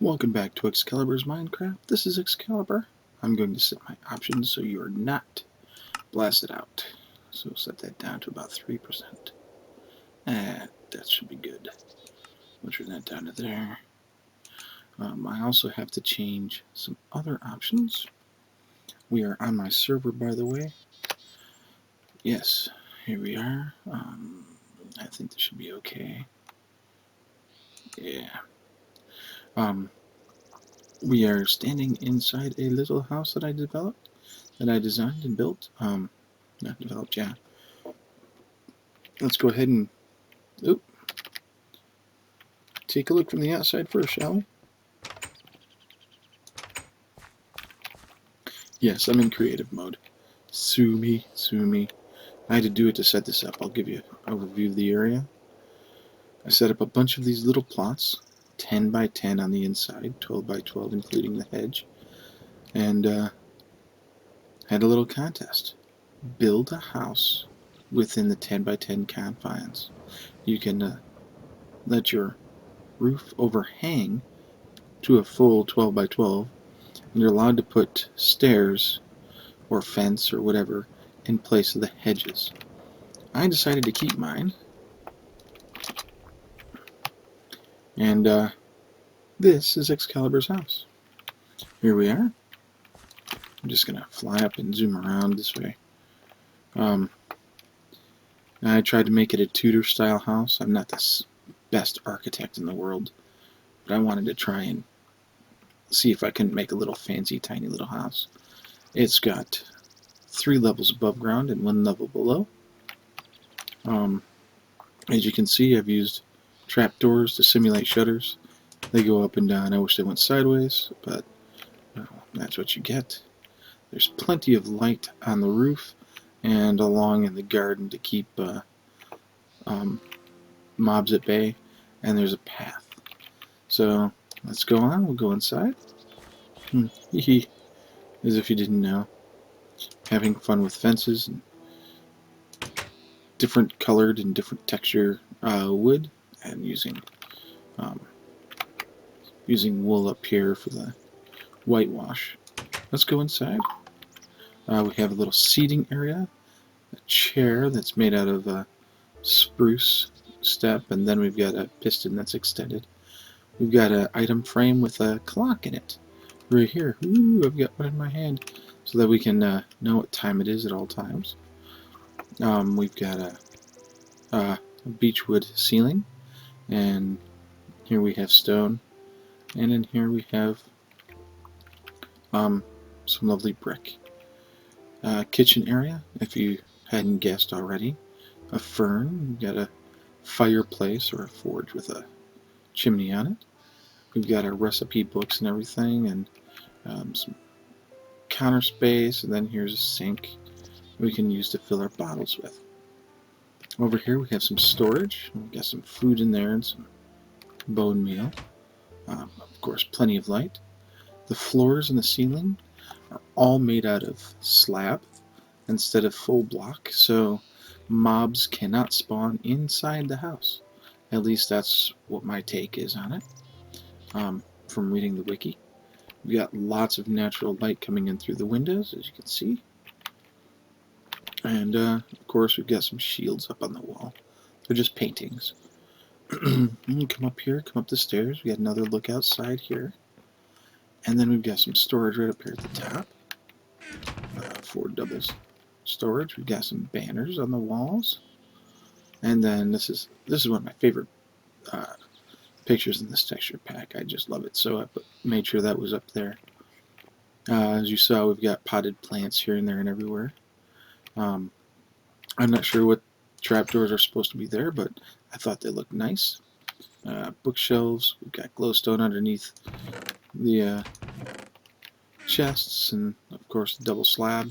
Welcome back to Excalibur's Minecraft. This is Excalibur. I'm going to set my options so you are not blasted out. So set that down to about 3%. That should be good. We'll turn that down to there. I also have to change some other options. We are on my server, by the way. Yes, here we are. I think this should be okay. Yeah. We are standing inside a little house that I developed, that I designed and built. Not developed, yeah. Let's go ahead and take a look from the outside first, shall we? Yes, I'm in creative mode. Sue me, sue me. I had to do it to set this up. I'll give you an overview of the area. I set up a bunch of these little plots, 10 by 10 on the inside, 12 by 12 including the hedge, and had a little contest. Build a house within the 10 by 10 confines. You can let your roof overhang to a full 12 by 12, and you're allowed to put stairs or fence or whatever in place of the hedges. I decided to keep mine, and this is Excalibur's house. Here we are. I'm just going to fly up and zoom around this way. I tried to make it a Tudor style house. I'm not the best architect in the world, but I wanted to try and see if I couldn't make a little fancy tiny little house. It's got 3 levels above ground and 1 level below. As you can see, I've used trapdoors to simulate shutters. They go up and down. I wish they went sideways, but that's what you get. There's plenty of light on the roof and along in the garden to keep mobs at bay, and there's a path. So let's go on. We'll go inside. As if you didn't know. Having fun with fences and different colored and different texture wood, and using wool up here for the whitewash. Let's go inside. We have a little seating area, a chair that's made out of spruce step, and then we've got a piston that's extended. We've got an item frame with a clock in it. Right here. Ooh, I've got one in my hand so that we can know what time it is at all times. We've got a beechwood ceiling, and here we have stone, and in here we have some lovely brick. Kitchen area, if you hadn't guessed already, a fern. We've got a fireplace or a forge with a chimney on it. We've got our recipe books and everything, and some counter space, and then here's a sink we can use to fill our bottles with. Over here we have some storage. We've got some food in there and some bone meal. Of course, plenty of light. The floors and the ceiling are all made out of slab instead of full block, so mobs cannot spawn inside the house. At least that's what my take is on it, from reading the wiki. We've got lots of natural light coming in through the windows, as you can see. And, of course, we've got some shields up on the wall. They're just paintings. Come up here, come up the stairs. We got another look outside here. And then we've got some storage right up here at the top. 4 doubles storage. We've got some banners on the walls. And then this is one of my favorite pictures in this texture pack. I just love it. So I made sure that was up there. As you saw, we've got potted plants here and there and everywhere. I'm not sure what trapdoors are supposed to be there, but I thought they looked nice. Bookshelves. We've got glowstone underneath the chests, and of course the double slab,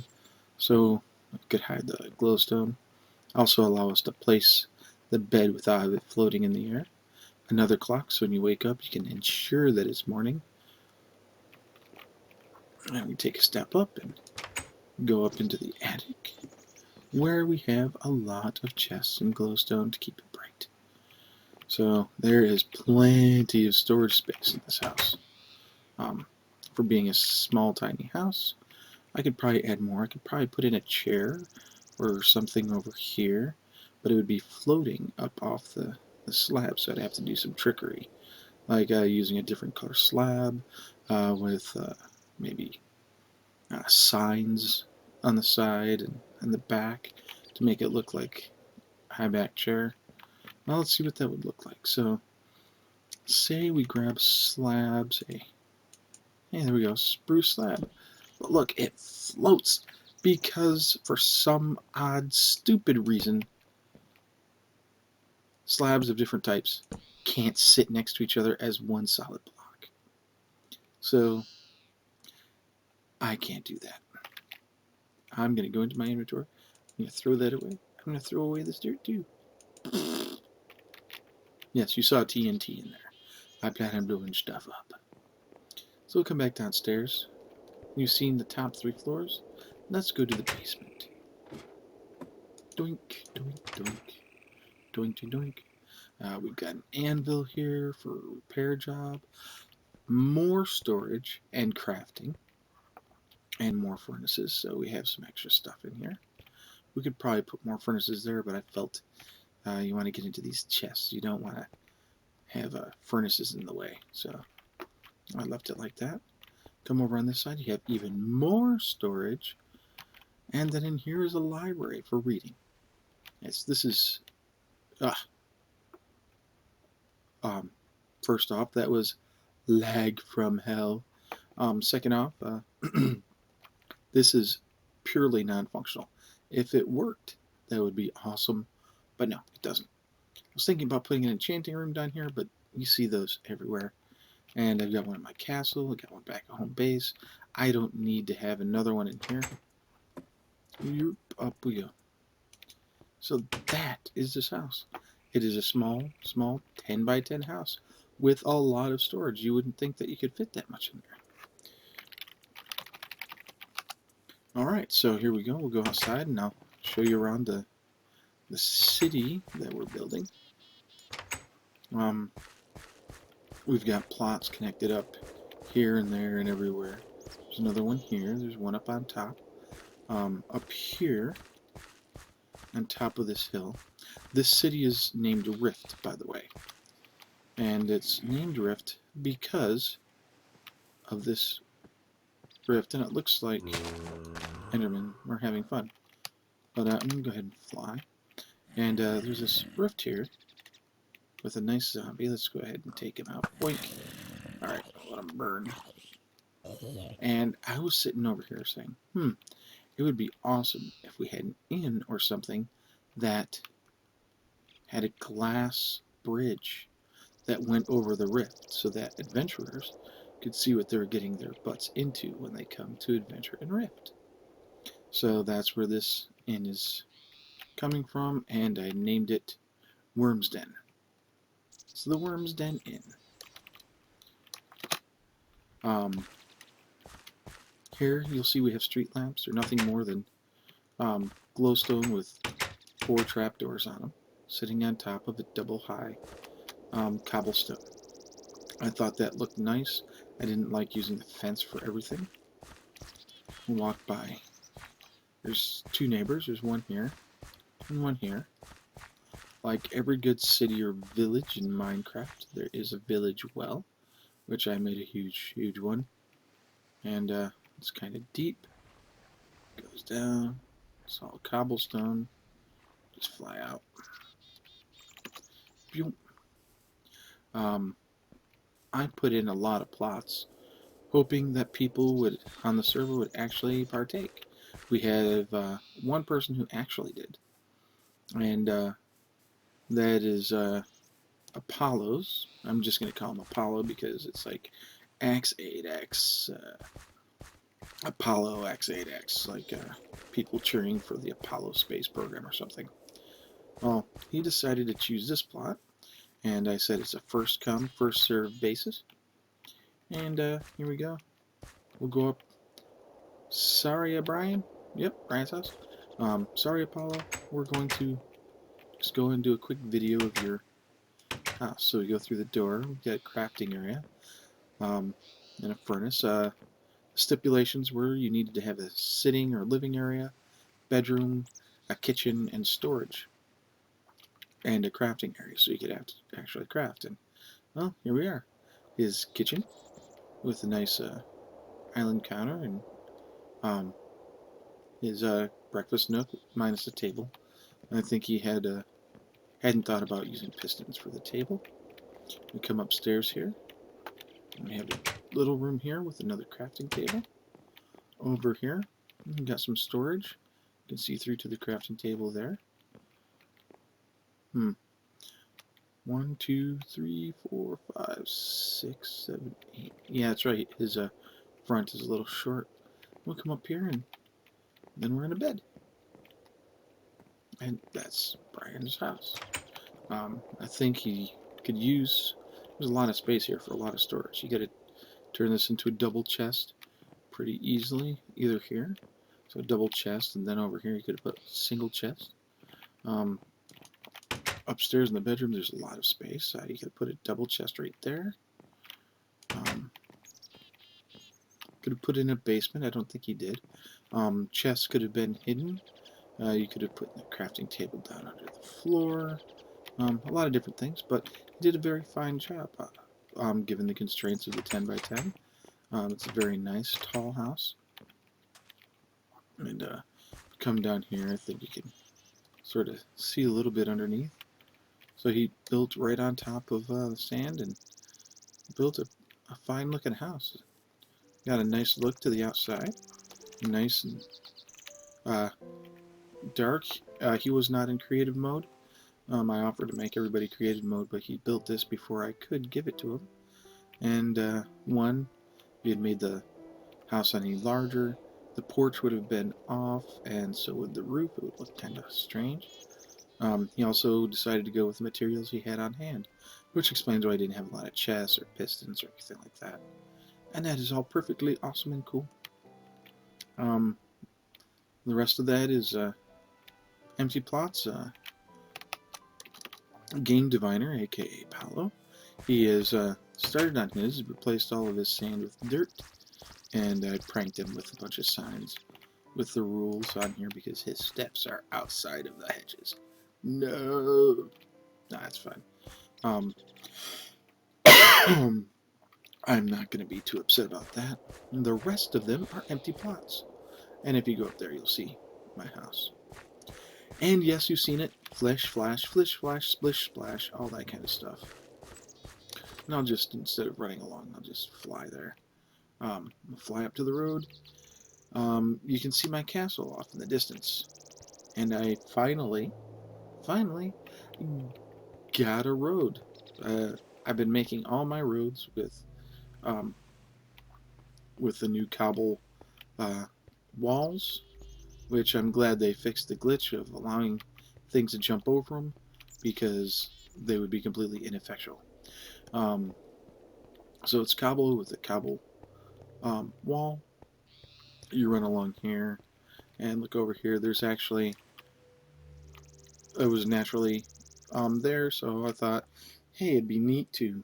so I could hide the glowstone. Also allow us to place the bed without it floating in the air. Another clock, so when you wake up you can ensure that it's morning. And we take a step up and go up into the attic, where we have a lot of chests and glowstone to keep it bright. So there is plenty of storage space in this house. For being a small, tiny house, I could probably add more. I could probably put in a chair or something over here, but it would be floating up off the slab, so I'd have to do some trickery, like using a different color slab with maybe signs on the side and the back to make it look like a high back chair. Well, let's see what that would look like. So, say we grab slabs, hey, there we go, spruce slab. But look, it floats because for some odd, stupid reason, slabs of different types can't sit next to each other as one solid block. So I can't do that. I'm going to go into my inventory. I'm going to throw that away. I'm going to throw away this dirt too. Yes, you saw TNT in there. I plan on blowing stuff up. So we'll come back downstairs. You've seen the top 3 floors. Let's go to the basement. Doink, doink, doink. Doink, doink, doink. We've got an anvil here for a repair job. More storage and crafting. And more furnaces, so we have some extra stuff in here. We could probably put more furnaces there, but I felt you want to get into these chests. You don't want to have furnaces in the way, so I left it like that. Come over on this side, you have even more storage, and then in here is a library for reading. Yes, this is first off, that was lag from hell. Second off, this is purely non-functional. If it worked, that would be awesome, but no, it doesn't. I was thinking about putting an enchanting room down here, but you see those everywhere. And I've got one in my castle, I've got one back at home base. I don't need to have another one in here. Up we go. So that is this house. It is a small 10 by 10 house with a lot of storage. You wouldn't think that you could fit that much in there. Alright, so here we go. We'll go outside and I'll show you around the city that we're building. We've got plots connected up here and there and everywhere. There's another one here. There's one up on top. Up here, on top of this hill. This city is named Rift, by the way. And it's named Rift because of this rift. And it looks like Endermen are having fun. But I'm going to go ahead and fly. And there's this rift here with a nice zombie. Let's go ahead and take him out. Boink. Alright, let him burn. And I was sitting over here saying, it would be awesome if we had an inn or something that had a glass bridge that went over the rift so that adventurers could see what they're getting their butts into when they come to adventure in Rift. So that's where this inn is coming from, and I named it Worm's Den. It's the Worm's Den Inn. Here you'll see we have street lamps. They're nothing more than glowstone with 4 trapdoors on them, sitting on top of a double high cobblestone. I thought that looked nice. I didn't like using the fence for everything. We'll walk by. There's 2 neighbors. There's one here and one here. Like every good city or village in Minecraft, there is a village well, which I made a huge one. And it's kind of deep. Goes down. It's all cobblestone. Just fly out. I put in a lot of plots, hoping that people on the server would actually partake. We have one person who actually did, and that is Apollo's. I'm just going to call him Apollo because it's like X8X, Apollo X8X, like people cheering for the Apollo space program or something. Well, he decided to choose this plot, and I said it's a first come, first served basis. And here we go. We'll go up. Sorry, Brian. Yep, Brian's house. Sorry, Apollo. We're going to just go and do a quick video of your house. So we go through the door. We've got a crafting area. and a furnace. Stipulations were you needed to have a sitting or living area, bedroom, a kitchen, and storage, and a crafting area so you could actually craft. And well, here we are. His kitchen with a nice island counter and um, his breakfast nook minus the table. I think he hadn't thought about using pistons for the table. We come upstairs here, and we have a little room here with another crafting table. Over here, we got some storage. You can see through to the crafting table there. 1, 2, 3, 4, 5, 6, 7, 8. Yeah, that's right. His front is a little short. We'll come up here and then we're in a bed. And that's Brian's house. I think he could use. There's a lot of space here for a lot of storage. You got to turn this into a double chest pretty easily, either here. So a double chest, and then over here you could have put a single chest. Upstairs in the bedroom, there's a lot of space. You could put a double chest right there. Could have put in a basement. I don't think he did. Chests could have been hidden. You could have put the crafting table down under the floor. A lot of different things, but he did a very fine job given the constraints of the 10 by 10. It's a very nice, tall house. And come down here, I think you can sort of see a little bit underneath. So he built right on top of the sand and built a fine looking house. Got a nice look to the outside. Nice and dark. He was not in creative mode. I offered to make everybody creative mode, but he built this before I could give it to him. And one, if he had made the house any larger, the porch would have been off, and so would the roof. It would look kind of strange. He also decided to go with the materials he had on hand, which explains why I didn't have a lot of chests or pistons or anything like that. And that is all perfectly awesome and cool. The rest of that is empty plots. Game Diviner, aka Paolo, he has started on his, replaced all of his sand with dirt, and I pranked him with a bunch of signs with the rules on here because his steps are outside of the hedges. No, that's fine. I'm not going to be too upset about that. The rest of them are empty plots. And if you go up there, you'll see my house. And yes, you've seen it. Flish, flash, splish, splash, all that kind of stuff. And I'll just, instead of running along, I'll just fly there. I'll fly up to the road. You can see my castle off in the distance. And I finally got a road. I've been making all my roads with the new cobble walls, which I'm glad they fixed the glitch of allowing things to jump over them because they would be completely ineffectual. So it's cobble with a cobble wall. You run along here and look over here. There's actually, it was naturally there, so I thought, hey, it'd be neat to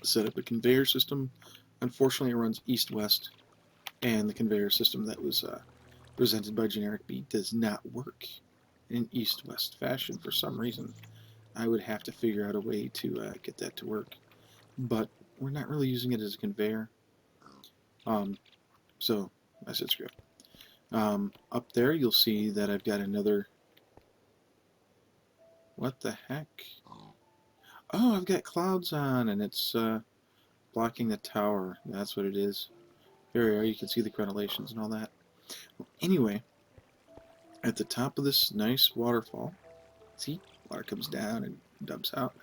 set up a conveyor system. Unfortunately, it runs east-west, and the conveyor system that was presented by Generic B does not work in east-west fashion for some reason. I would have to figure out a way to get that to work, but we're not really using it as a conveyor. So I said screw it. Up there you'll see that I've got another. What the heck? Oh, I've got clouds on, and it's blocking the tower. That's what it is. There we are. You can see the crenellations and all that. Well, anyway, at the top of this nice waterfall, see, water comes down and dumps out.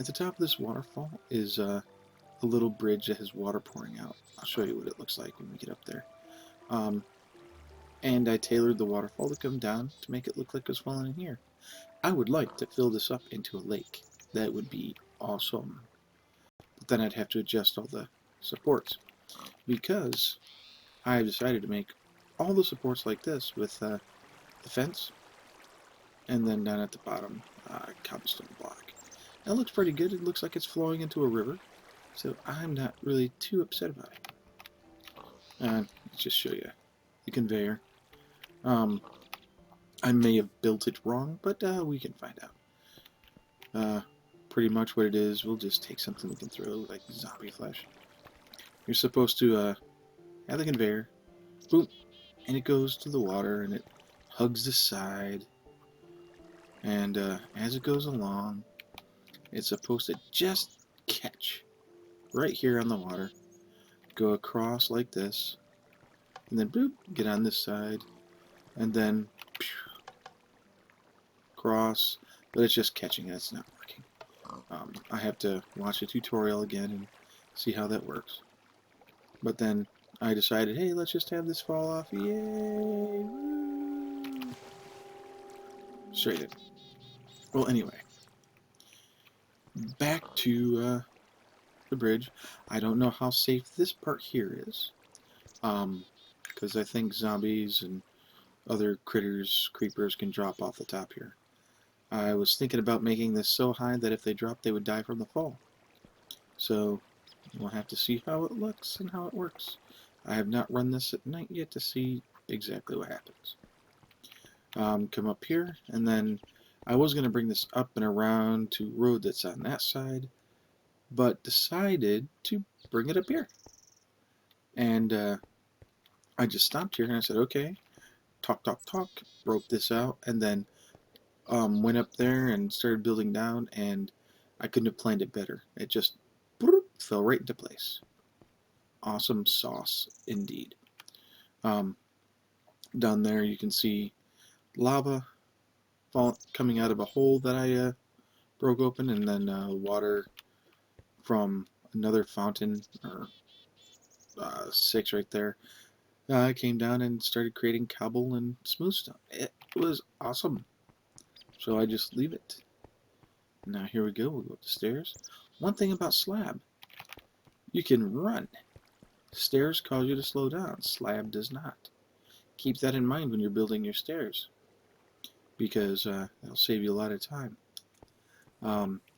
At the top of this waterfall is a little bridge that has water pouring out. I'll show you what it looks like when we get up there. And I tailored the waterfall to come down to make it look like it was falling in here. I would like to fill this up into a lake. That would be awesome. But then I'd have to adjust all the supports because I decided to make all the supports like this with the fence and then down at the bottom cobblestone block. That looks pretty good. It looks like it's flowing into a river. So I'm not really too upset about it. Let's just show you the conveyor. I may have built it wrong, but we can find out. Pretty much what it is, we'll just take something we can throw, like zombie flesh. You're supposed to have the conveyor, boom, and it goes to the water, and it hugs the side, and as it goes along, it's supposed to just catch right here on the water, go across like this, and then boop, get on this side, and then cross, but it's just catching it, it's not working. I have to watch a tutorial again and see how that works. But then I decided, hey, let's just have this fall off. Yay! Woo! Straight in. Well, anyway, back to the bridge. I don't know how safe this part here is. Because I think zombies and other critters, creepers, can drop off the top here. I was thinking about making this so high that if they dropped, they would die from the fall. So we'll have to see how it looks and how it works. I have not run this at night yet to see exactly what happens. Come up here, and then I was going to bring this up and around to road that's on that side, but decided to bring it up here. And I just stopped here and I said, okay, talk, broke this out, and then went up there and started building down, and I couldn't have planned it better. It just fell right into place. Awesome sauce indeed. Down there you can see lava coming out of a hole that I broke open, and then water from another fountain, or 6 right there. I came down and started creating cobble and smooth stone. It was awesome. So I just leave it. Now here we go. We'll go up the stairs. One thing about slab, you can run. Stairs cause you to slow down. Slab does not. Keep that in mind when you're building your stairs, because that'll save you a lot of time.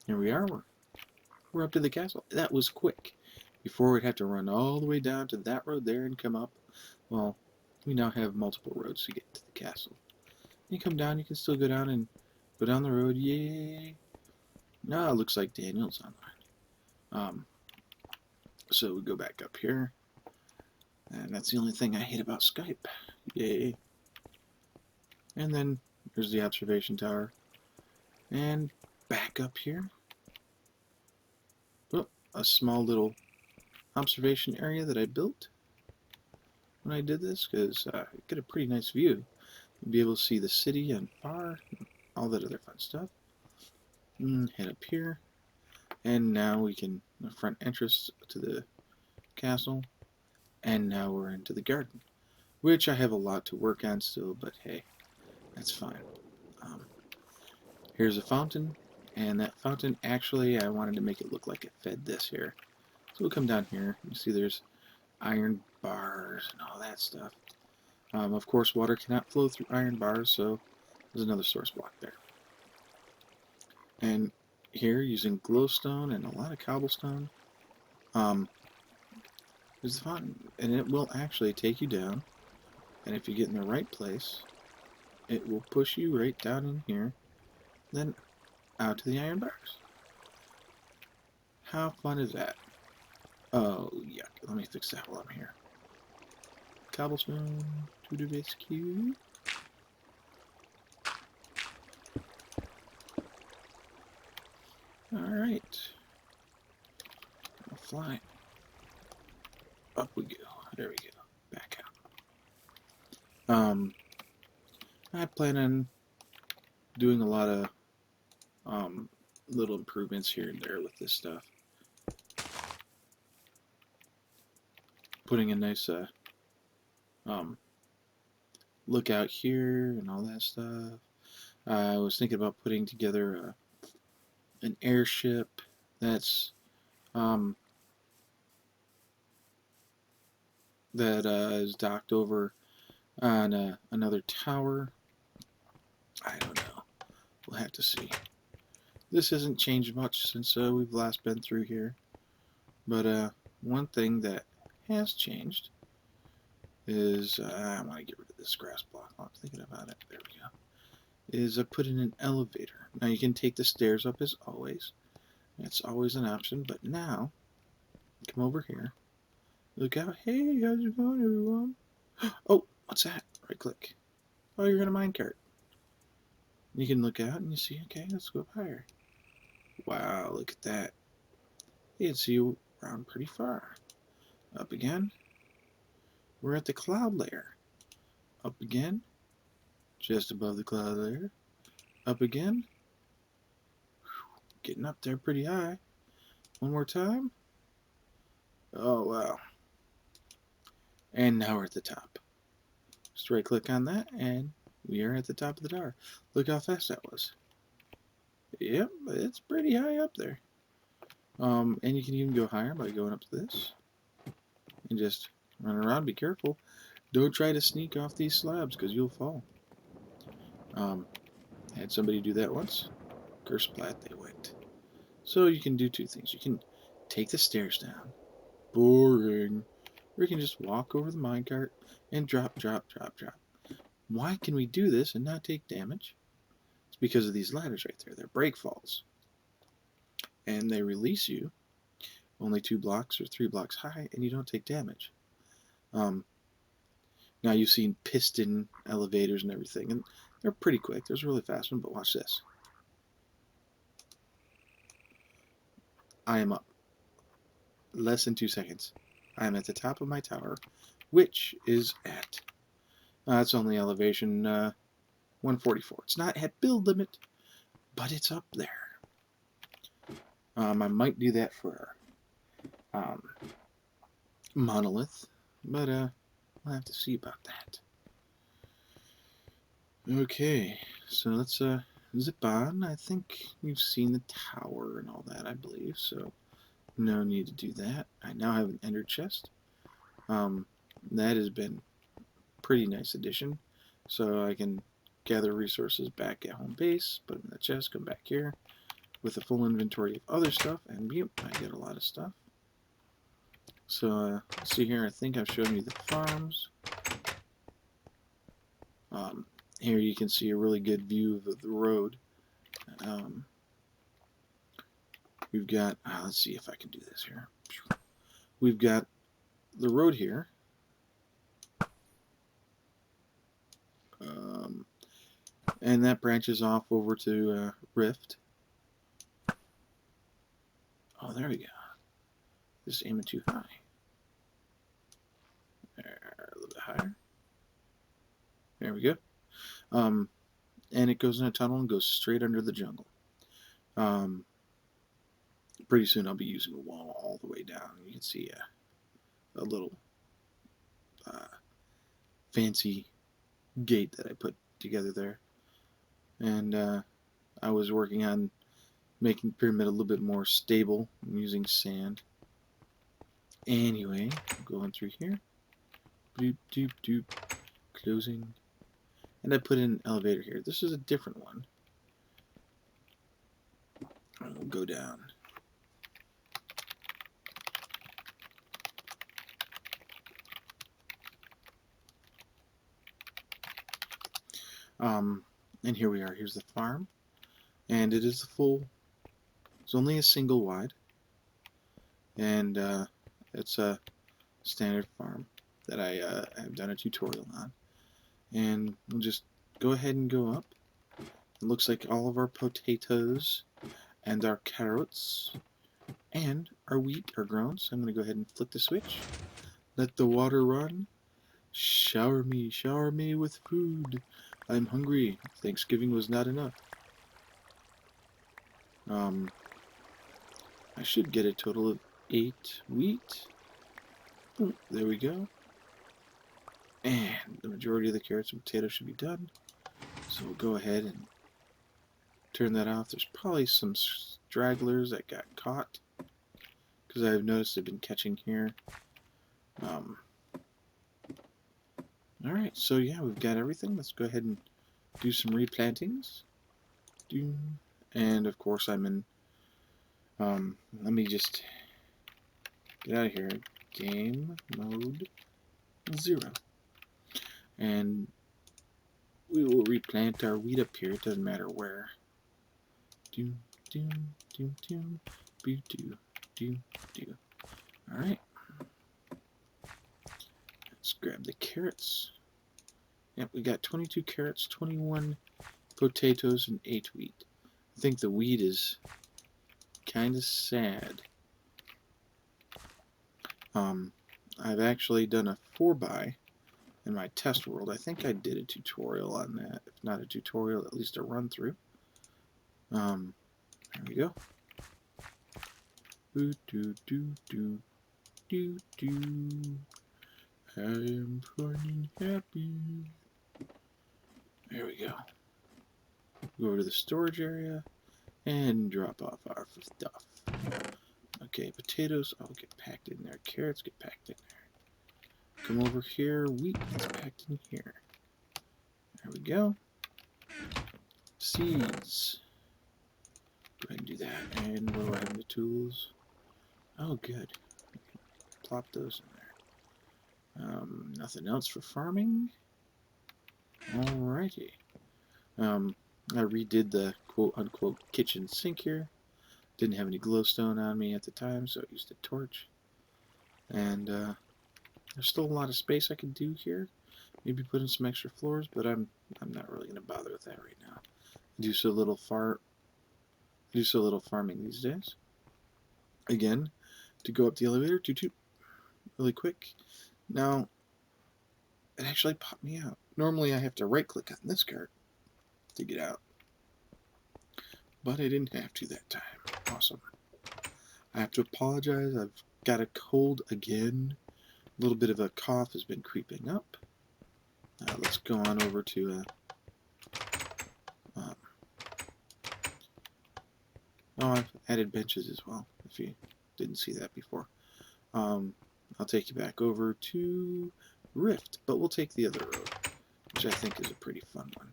Here we are. We're up to the castle. That was quick. Before we'd have to run all the way down to that road there and come up. Well, we now have multiple roads to get to the castle. You come down, you can still go down and go down the road. Yay! Now it looks like Daniel's online. So we go back up here. And that's the only thing I hate about Skype. Yay. And then there's the observation tower. And back up here. Oh, a small little observation area that I built when I did this, because I get a pretty nice view. You'll be able to see the city and bar, all that other fun stuff. Head up here. And now we can, the front entrance to the castle. And now we're into the garden, which I have a lot to work on still, but hey, that's fine. Here's a fountain, and that fountain, actually, I wanted to make it look like it fed this here. So we'll come down here. You see there's iron bars and all that stuff. Of course, water cannot flow through iron bars, so there's another source block there. And here, using glowstone and a lot of cobblestone, there's the fountain, and it will actually take you down, and if you get in the right place, it will push you right down in here, then out to the iron bars. How fun is that? Oh, yuck. Let me fix that while I'm here. Cobblestone to the rescue. Alright. Fly. Up we go. There we go. Back out. I plan on doing a lot of little improvements here and there with this stuff. Putting a nice lookout here and all that stuff. I was thinking about putting together an airship that's is docked over on another tower. I don't know. We'll have to see. This hasn't changed much since we've last been through here. But one thing that has changed is I want to get rid of this grass block while I'm thinking about it. There we go. Is I put in an elevator. Now you can take the stairs up as always. That's always an option. But now, come over here. Look out. Hey, how's it going, everyone? Oh, what's that? Right click. Oh, you're in a minecart. You can look out and you see, okay, let's go up higher. Wow, look at that. You can see around pretty far. Up again. We're at the cloud layer. Up again. Just above the cloud layer. Up again. Getting up there pretty high. One more time. Oh, wow. And now we're at the top. Just right click on that and we are at the top of the tower. Look how fast that was. Yep, it's pretty high up there. And you can even go higher by going up to this. And just run around. Be careful. Don't try to sneak off these slabs because you'll fall. Had somebody do that once. Kersplat they went. So you can do two things. You can take the stairs down. Boring. Or you can just walk over the minecart and drop, drop, drop, drop. Why can we do this and not take damage? It's because of these ladders right there. They're break falls. And they release you only 2 blocks or 3 blocks high, and you don't take damage. Now you've seen piston elevators and everything, and they're pretty quick. There's a really fast one, but watch this. I am up. Less than 2 seconds. I am at the top of my tower, which is at, it's only elevation 144. It's not at build limit, but it's up there. I might do that for monolith, but we'll have to see about that. Okay, so let's zip on. I think you've seen the tower and all that, I believe, so no need to do that. I now have an ender chest. That has been a pretty nice addition, so I can gather resources back at home base, put them in the chest, come back here with a full inventory of other stuff, and I get a lot of stuff. So see here, I think I've shown you the farms. Here you can see a really good view of the road. We've got, let's see if I can do this here. We've got the road here. And that branches off over to Rift. Oh, there we go. Just aiming too high. There, a little bit higher. There we go. And it goes in a tunnel and goes straight under the jungle. Pretty soon I'll be using a wall all the way down. You can see a little fancy gate that I put together there. And I was working on making the pyramid a little bit more stable using sand. Anyway, going through here. Doop, doop, doop. Closing. And I put in an elevator here. This is a different one. And we'll go down. And here we are. Here's the farm. And it is the full. It's only a single wide. And it's a standard farm that I have done a tutorial on. And we'll just go ahead and go up. It looks like all of our potatoes and our carrots and our wheat are grown. So I'm going to go ahead and flick the switch. Let the water run. Shower me with food. I'm hungry. Thanksgiving was not enough. I should get a total of 8 wheat. Oh, there we go. And the majority of the carrots and potatoes should be done. So we'll go ahead and turn that off. There's probably some stragglers that got caught, because I've noticed they've been catching here. Alright, so yeah, we've got everything. Let's go ahead and do some replantings. And of course I'm in, let me just Get out of here. Game mode 0. And we will replant our wheat up here. It doesn't matter where. Do, do, do, do, do, do, do, do. Alright. Let's grab the carrots. Yep, we got 22 carrots, 21 potatoes, and 8 wheat. I think the wheat is kind of sad. I've actually done a 4x in my test world. I think I did a tutorial on that. If not a tutorial, at least a run through. There we go. Do do do do do do. I am finding happy. There we go. Go over to the storage area and drop off our stuff. Okay, potatoes all get packed in there. Carrots get packed in there. Come over here. Wheat gets packed in here. There we go. Seeds. Go ahead and do that. And what do I have in the tools? Oh, good. Plop those in there. Nothing else for farming. Alrighty. I redid the quote-unquote kitchen sink here. Didn't have any glowstone on me at the time, so I used a torch. And there's still a lot of space I can do here. Maybe put in some extra floors, but I'm not really gonna bother with that right now. I do so little farming these days. Again, to go up the elevator, toot, really quick. Now, it actually popped me out. Normally I have to right-click on this card to get out. But I didn't have to that time. Awesome. I have to apologize. I've got a cold again. A little bit of a cough has been creeping up. Let's go on over to I've added benches as well, if you didn't see that before. I'll take you back over to Rift, but we'll take the other road, which I think is a pretty fun one.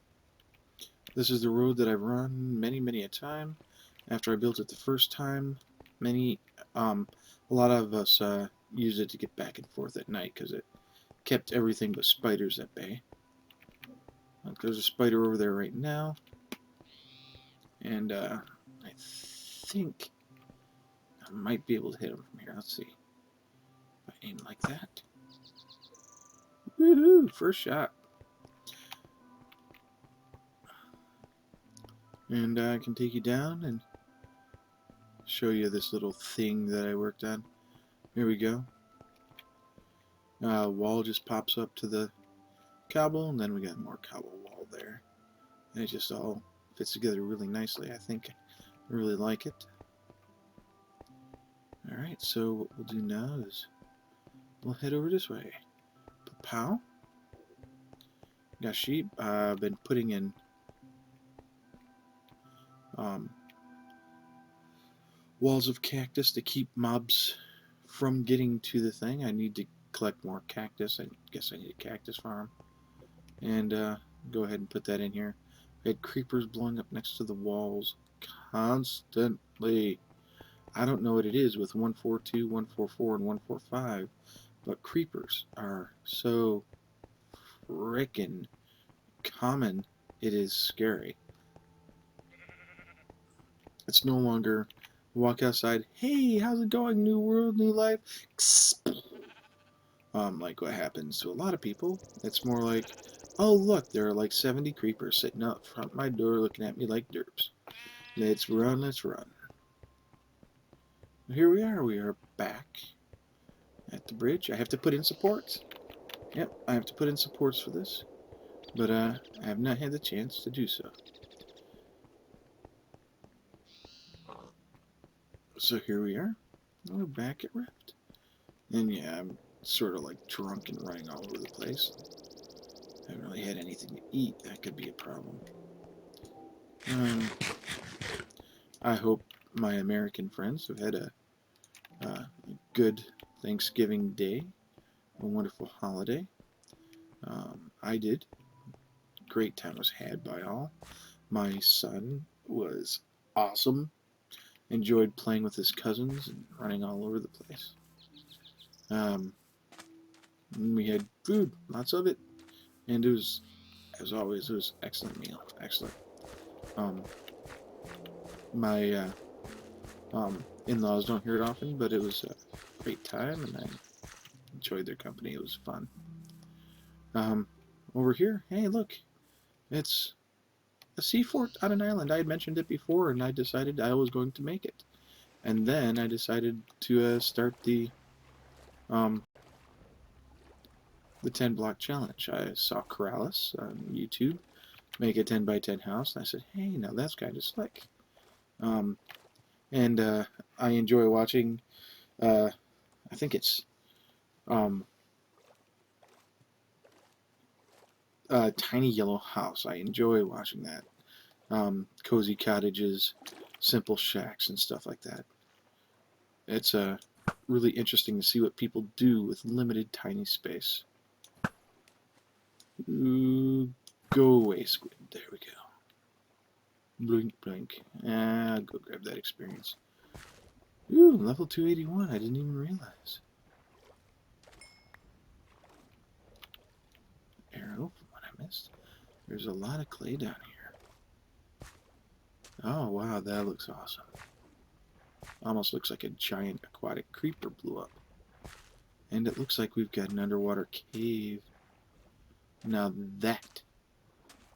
This is the road that I've run many a time. After I built it the first time, a lot of us used it to get back and forth at night because it kept everything but spiders at bay. There's a spider over there right now, and I think I might be able to hit him from here. Let's see. If I aim like that. Woohoo! First shot. And I can take you down and show you this little thing that I worked on. Here we go. Wall just pops up to the cobble, and then we got more cobble wall there. And it just all fits together really nicely. I think I really like it. Alright, so what we'll do now is we'll head over this way. Pow. Got sheep. I've been putting in walls of cactus to keep mobs from getting to the thing. I need to collect more cactus. I guess I need a cactus farm. And go ahead and put that in here. I had creepers blowing up next to the walls constantly. I don't know what it is with 142, 144, and 145, but creepers are so frickin' common. It is scary. It's no longer walk outside, hey, how's it going, new world, new life, like what happens to a lot of people. It's more like, oh look, there are like 70 creepers sitting out front my door looking at me like derps. Let's run, let's run. Here we are back at the bridge. I have to put in supports. Yep, I have to put in supports for this, but I have not had the chance to do so. So here we are. We're back at Rift. And yeah, I'm sort of like drunk and running all over the place. I haven't really had anything to eat. That could be a problem. I hope my American friends have had a good Thanksgiving day, a wonderful holiday. I did. Great time was had by all. My son was awesome. Enjoyed playing with his cousins and running all over the place. Um, we had food, lots of it, and it was, as always, it was excellent meal, excellent. Um, my in-laws don't hear it often, but it was a great time, and I enjoyed their company. It was fun. Um, over here, hey, look, it's a sea fort on an island. I had mentioned it before, and I decided I was going to make it. And then I decided to start um, the 10 block challenge. I saw Keralis on YouTube make a 10 by 10 house, and I said, hey, now that's kind of slick. Um, and I enjoy watching. I think it's um, Tiny Yellow House. I enjoy watching that. Cozy cottages, simple shacks, and stuff like that. It's really interesting to see what people do with limited tiny space. Ooh, go away, squid. There we go. Blink, blink. Ah, go grab that experience. Ooh, level 281. I didn't even realize. Arrow, from what I missed. There's a lot of clay down here. Oh, wow, that looks awesome. Almost looks like a giant aquatic creeper blew up. And it looks like we've got an underwater cave. Now that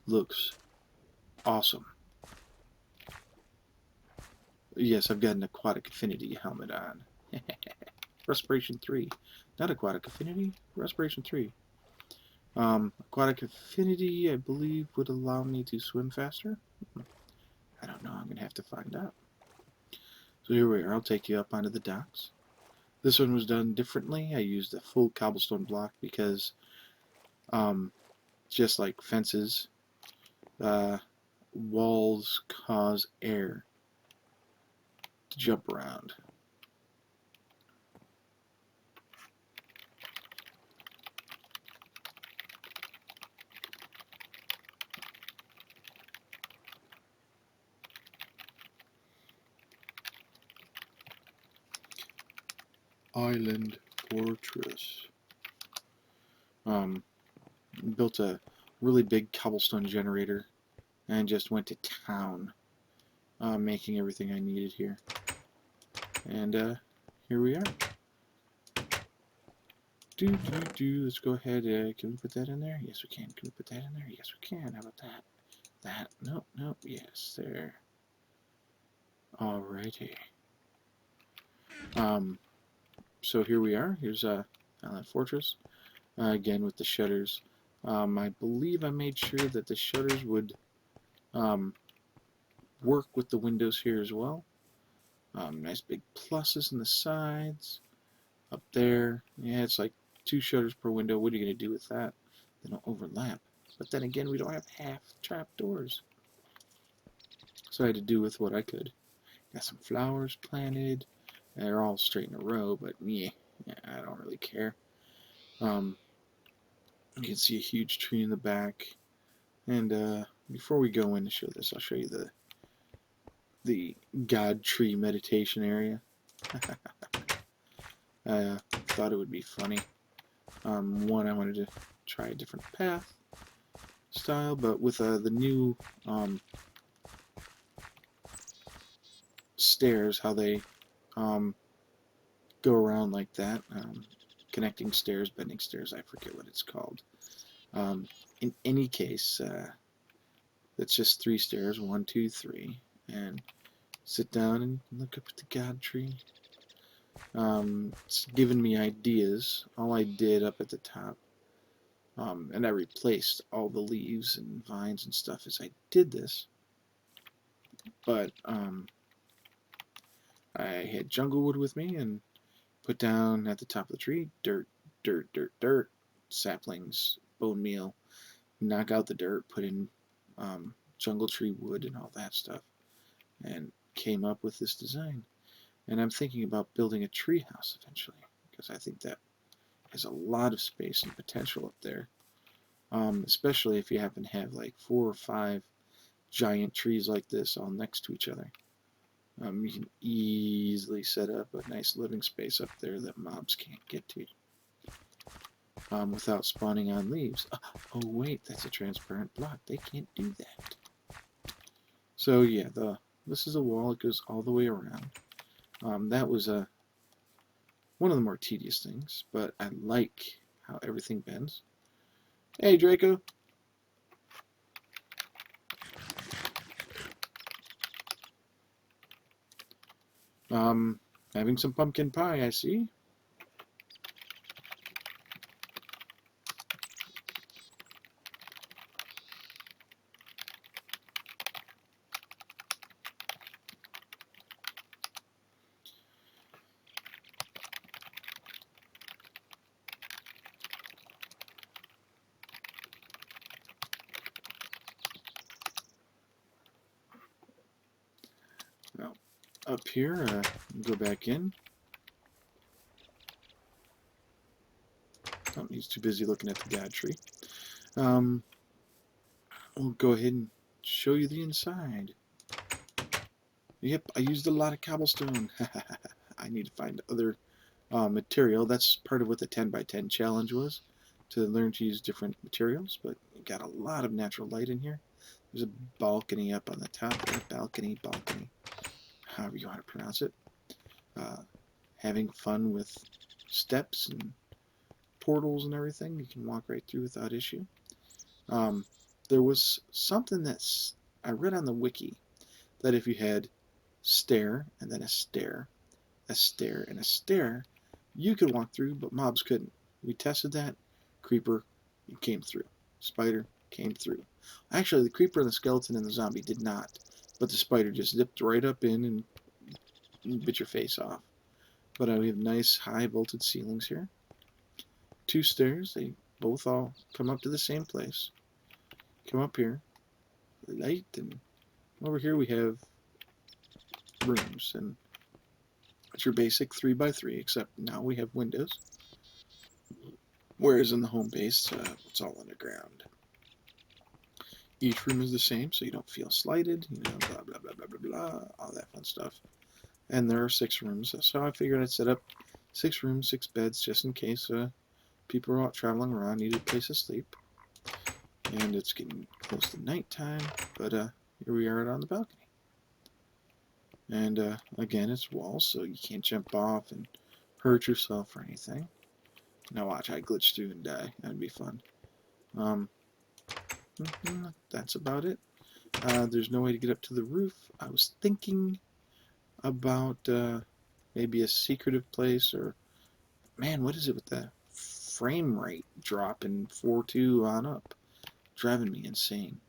looks awesome. Yes, I've got an aquatic affinity helmet on. Respiration 3. Not aquatic affinity, respiration 3. Aquatic affinity, I believe, would allow me to swim faster. I don't know, I'm going to have to find out. So here we are, I'll take you up onto the docks. This one was done differently. I used a full cobblestone block because, just like fences, walls cause air to jump around. Island Fortress. Um, Built a really big cobblestone generator and just went to town, making everything I needed here. And here we are. Let's go ahead. Can we put that in there? Yes, we can. Can we put that in there? Yes, we can. How about that? That. Nope, nope. Yes, there. Alrighty. So here we are. Here's Island Fortress. Again with the shutters. I believe I made sure that the shutters would work with the windows here as well. Nice big pluses in the sides. Up there, yeah, it's like 2 shutters per window. What are you going to do with that? They don't overlap. But then again, we don't have half trap doors. So I had to do with what I could. Got some flowers planted. They're all straight in a row, but yeah, I don't really care. You can see a huge tree in the back. And before we go in to show this, I'll show you the God Tree meditation area. I thought it would be funny. One, I wanted to try a different path style, but with the new stairs, how they go around like that, connecting stairs, bending stairs, I forget what it's called. In any case, it's just 3 stairs, 1, 2, 3, and sit down and look up at the God Tree. It's given me ideas. All I did up at the top, and I replaced all the leaves and vines and stuff as I did this, but I had jungle wood with me and put down at the top of the tree dirt, dirt, dirt, dirt, saplings, bone meal, knock out the dirt, put in jungle tree wood and all that stuff, and came up with this design. And I'm thinking about building a tree house eventually, because I think that has a lot of space and potential up there, especially if you happen to have like 4 or 5 giant trees like this all next to each other. You can easily set up a nice living space up there that mobs can't get to without spawning on leaves. Oh wait, that's a transparent block. They can't do that. So yeah, this is a wall. It goes all the way around. That was one of the more tedious things, but I like how everything bends. Hey, Draco. Having some pumpkin pie, I see. Well, up here, go back in. Oh, he's too busy looking at the god tree. We'll go ahead and show you the inside. Yep, I used a lot of cobblestone. I need to find other material. That's part of what the 10 by 10 challenge was, to learn to use different materials, but you got a lot of natural light in here. There's a balcony up on the top there. Balcony, however you want to pronounce it. Having fun with steps and portals and everything. You can walk right through without issue. There was something that's I read on the wiki that if you had stair and then a stair, a stair and a stair, you could walk through, but mobs couldn't. We tested that. Creeper came through. Spider came through. Actually, the creeper and the skeleton and the zombie did not, but the spider just zipped right up in and bit your face off. But we have nice high vaulted ceilings here. 2 stairs. They both all come up to the same place. Come up here. Light, and over here we have rooms, and it's your basic 3 by 3, except now we have windows. Whereas in the home base, it's all underground. Each room is the same, so you don't feel slighted, blah, blah, blah, blah, blah, blah, all that fun stuff. And there are 6 rooms, so I figured I'd set up 6 rooms, 6 beds, just in case people are out traveling around, need a place to sleep. And it's getting close to nighttime, but here we are out on the balcony. And again, it's walls, so you can't jump off and hurt yourself or anything. Now watch, I glitch through and die. That'd be fun. That's about it. There's no way to get up to the roof. I was thinking about maybe a secretive place, or man, what is it with the frame rate drop in 4.2 on up? Driving me insane.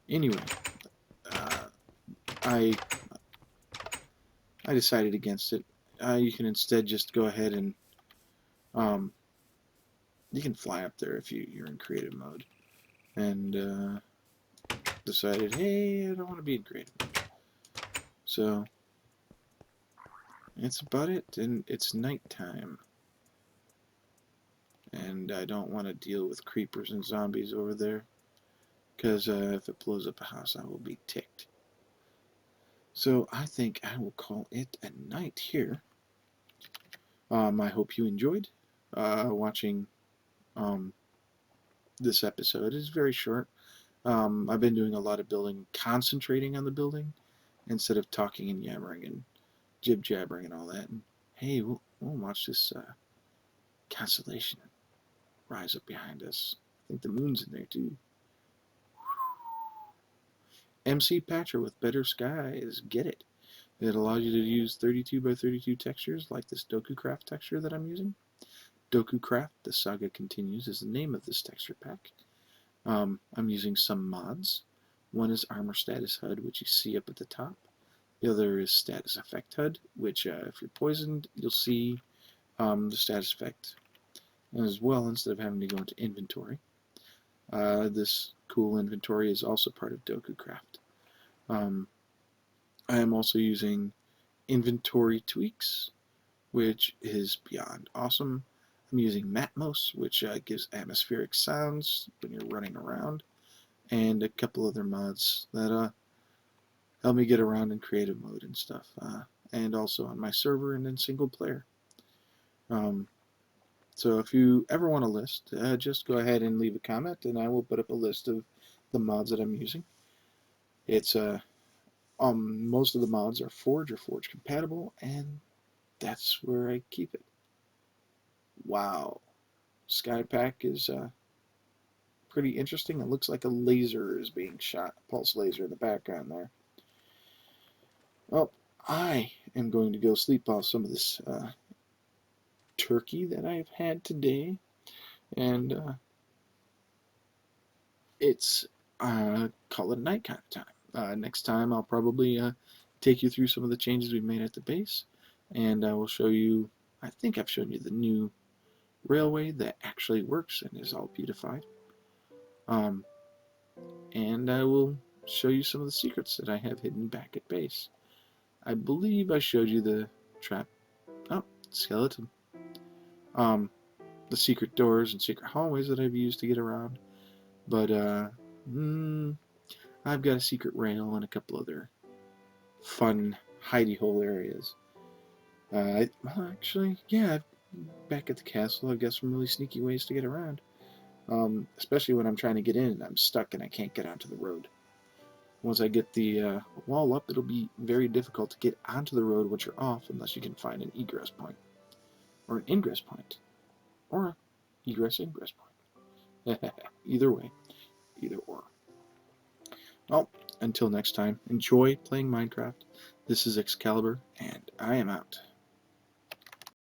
Anyway, I decided against it. You can instead just go ahead and you can fly up there if you're in creative mode. And decided, hey, I don't want to be in creative mode. So that's about it, and it's nighttime. And I don't want to deal with creepers and zombies over there, because if it blows up a house, I will be ticked. So I think I will call it a night here. I hope you enjoyed watching this episode. It's very short. I've been doing a lot of building, concentrating on the building, instead of talking and yammering and jib-jabbering and all that. And hey, we'll watch this constellation rise up behind us. I think the moon's in there too. MC Patcher with better skies. Get it. It allows you to use 32 by 32 textures like this DokuCraft texture that I'm using. DokuCraft, The Saga Continues, is the name of this texture pack. I'm using some mods. One is Armor Status HUD, which you see up at the top. The other is Status Effect HUD, which if you're poisoned, you'll see the status effect as well instead of having to go into inventory. This cool inventory is also part of DokuCraft. I am also using inventory tweaks, which is beyond awesome. I'm using Matmos, which gives atmospheric sounds when you're running around, and a couple other mods that help me get around in creative mode and stuff, and also on my server and in single player. Um, so if you ever want a list, just go ahead and leave a comment, and I will put up a list of the mods that I'm using. It's most of the mods are Forge or Forge compatible, and that's where I keep it. Wow, Skypack is pretty interesting. It looks like a laser is being shot, a pulse laser in the background there. Well, I am going to go sleep off some of this turkey that I've had today, and it's call it night kind of time. Next time, I'll probably take you through some of the changes we've made at the base, and I will show you. I think I've shown you the new railway that actually works and is all beautified. Um, and I will show you some of the secrets that I have hidden back at base. I believe I showed you the trap. Oh, skeleton. Um, the secret doors and secret hallways that I've used to get around. But I've got a secret rail and a couple other fun hidey hole areas. Well, actually, yeah, back at the castle, I've got some really sneaky ways to get around. Especially when I'm trying to get in and I'm stuck and I can't get onto the road. Once I get the wall up, it'll be very difficult to get onto the road once you're off unless you can find an egress point, or an ingress point, or egress ingress point. Either way, either or. Well, until next time, enjoy playing Minecraft. This is Excalibur, and I am out.